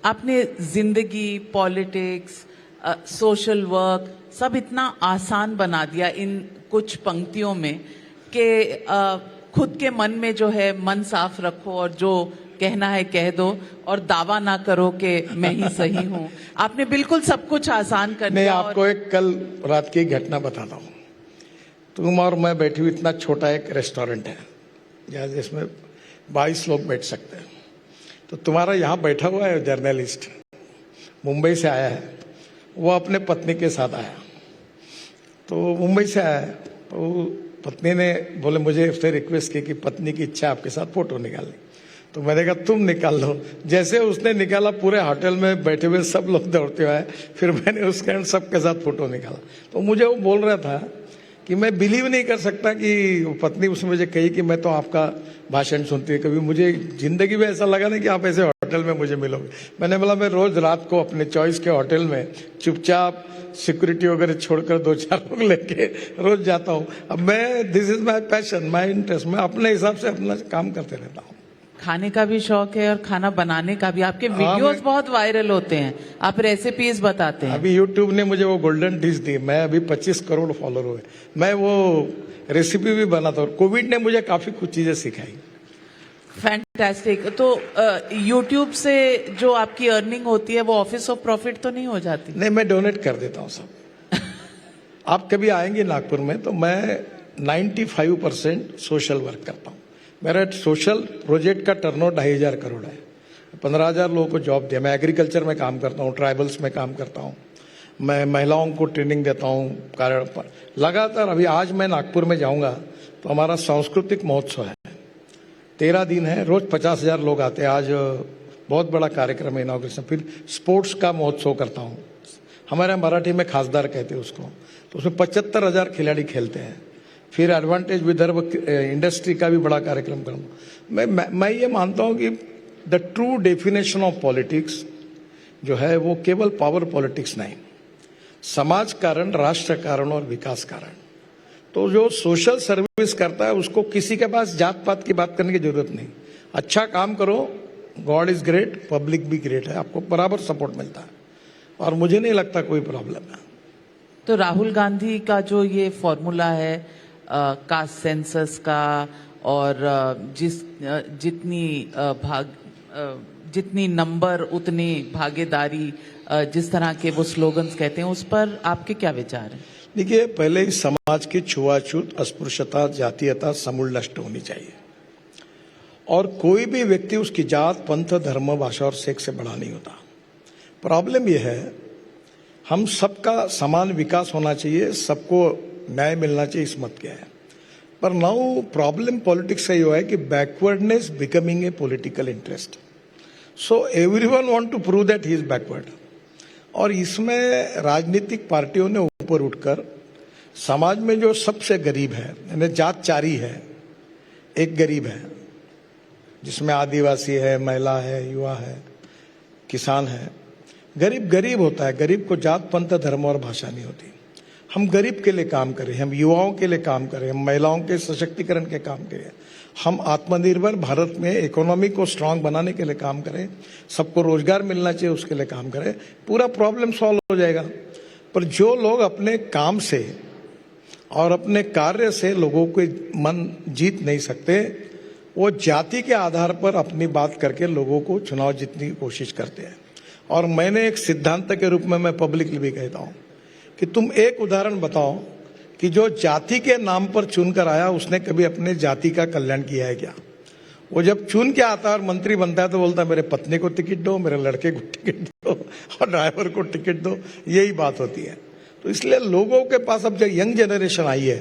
आपने जिंदगी, politics, social work सब इतना आसान बना दिया इन कुछ पंक्तियों में कि खुद के मन में जो है मन साफ रखो और जो कहना है कह दो और दावा ना करो कि मैं ही सही हूँ। आपने बिल्कुल सब कुछ आसान कर दिया। मैं आपको एक कल रात की घटना बताता हूँ। तुम और मैं बैठी हुई, इतना छोटा एक रेस्टोरेंट है जिसमें 22 लोग बैठ सकते हैं। तो तुम्हारा यहाँ बैठा हुआ है जर्नलिस्ट, मुंबई से आया है, वो अपने पत्नी के साथ आया। तो मुंबई से आया है, तो पत्नी ने बोले मुझे उसने रिक्वेस्ट की कि पत्नी की इच्छा आपके साथ फोटो निकालनी। तो मैंने कहा तुम निकाल लो। जैसे उसने निकाला, पूरे होटल में बैठे हुए सब लोग दौड़ते हुए आए। फिर मैंने उसके सबके साथ फोटो निकाला। तो मुझे वो बोल रहा था कि मैं बिलीव नहीं कर सकता कि पत्नी उसने मुझे कही कि मैं तो आपका भाषण सुनती है, कभी मुझे जिंदगी में ऐसा लगा नहीं कि आप ऐसे होटल में मुझे मिलोगे। मैंने बोला मैं रोज रात को अपने चॉइस के होटल में चुपचाप सिक्योरिटी वगैरह छोड़कर 2-4 लोग लेके रोज जाता हूँ। अब मैं, this is my passion, my interest, मैं अपने हिसाब से अपना काम करते रहता हूँ। खाने का भी शौक है और खाना बनाने का भी। आपके वीडियोस बहुत वायरल होते हैं, आप रेसिपीज बताते हैं। अभी यूट्यूब ने मुझे वो गोल्डन डिश दी, मैं अभी 25 करोड़ फॉलोअर हुए। मैं वो रेसिपी भी बनाता हूँ। कोविड ने मुझे काफी कुछ चीजें सिखाई। फैंटास्टिक। तो यूट्यूब से जो आपकी अर्निंग होती है वो ऑफिस ऑफ प्रॉफिट तो नहीं हो जाती? नहीं, मैं डोनेट कर देता हूँ सब। आप कभी आएंगे नागपुर में तो मैं 95% सोशल वर्क करता हूँ। मेरा सोशल प्रोजेक्ट का टर्नओवर 2,500 करोड़ है। 15,000 लोगों को जॉब दिया। मैं एग्रीकल्चर में काम करता हूँ, ट्राइबल्स में काम करता हूँ, मैं महिलाओं को ट्रेनिंग देता हूँ कार्य पर लगातार। अभी आज मैं नागपुर में जाऊंगा तो हमारा सांस्कृतिक महोत्सव है, 13 दिन है, रोज 50,000 लोग आते हैं। आज बहुत बड़ा कार्यक्रम है, इनॉग्रेशन। फिर स्पोर्ट्स का महोत्सव करता हूँ, हमारे मराठी में खासदार कहते हैं उसको। तो उसमें 75,000 खिलाड़ी खेलते हैं। फिर एडवांटेज विदर्भ इंडस्ट्री का भी बड़ा कार्यक्रम करूँगा। मैं ये मानता हूँ कि the true definition of politics जो है वो केवल पावर पॉलिटिक्स नहीं, समाज कारण, राष्ट्र कारण और विकास कारण। तो जो सोशल सर्विस करता है उसको किसी के पास जात पात की बात करने की जरूरत नहीं। अच्छा काम करो, गॉड इज ग्रेट, पब्लिक भी ग्रेट है, आपको बराबर सपोर्ट मिलता है और मुझे नहीं लगता कोई प्रॉब्लम है। तो राहुल गांधी का जो ये फॉर्मूला है कास्ट सेंसस का और जितनी नंबर उतनी भागीदारी, जिस तरह के वो स्लोगन्स कहते हैं, उस पर आपके क्या विचार हैं? देखिए, पहले इस समाज की छुआछूत, अस्पृश्यता, जातीयता समूल नष्ट होनी चाहिए और कोई भी व्यक्ति उसकी जात, पंथ, धर्म, भाषा और सेक्स से बड़ा नहीं होता। प्रॉब्लम यह है हम सबका समान विकास होना चाहिए, सबको न्याय मिलना चाहिए, इस मत क्या है। पर नाउ प्रॉब्लम पॉलिटिक्स का ये है कि backwardness becoming a political interest. So everyone want to prove that he is backward. और इसमें राजनीतिक पार्टियों ने ऊपर उठकर समाज में जो सबसे गरीब है, यानी जातचारी है, एक गरीब है जिसमें आदिवासी है, महिला है, युवा है, किसान है। गरीब गरीब होता है, गरीब को जात, पंथ, धर्म और भाषा नहीं होती। हम गरीब के लिए काम करें, हम युवाओं के लिए काम करें, हम महिलाओं के सशक्तिकरण के काम करें, हम आत्मनिर्भर भारत में इकोनॉमी को स्ट्रांग बनाने के लिए काम करें, सबको रोजगार मिलना चाहिए उसके लिए काम करें, पूरा प्रॉब्लम सॉल्व हो जाएगा। पर जो लोग अपने काम से और अपने कार्य से लोगों के मन जीत नहीं सकते, वो जाति के आधार पर अपनी बात करके लोगों को चुनाव जीतने की कोशिश करते हैं। और मैंने एक सिद्धांत के रूप में मैं पब्लिकली भी कहता हूं कि तुम एक उदाहरण बताओ कि जो जाति के नाम पर चुनकर आया उसने कभी अपने जाति का कल्याण किया है क्या? वो जब चुन के आता है और मंत्री बनता है तो बोलता है मेरे पत्नी को टिकट दो, मेरे लड़के को टिकट दो और ड्राइवर को टिकट दो, यही बात होती है। तो इसलिए लोगों के पास अब जो यंग जनरेशन आई है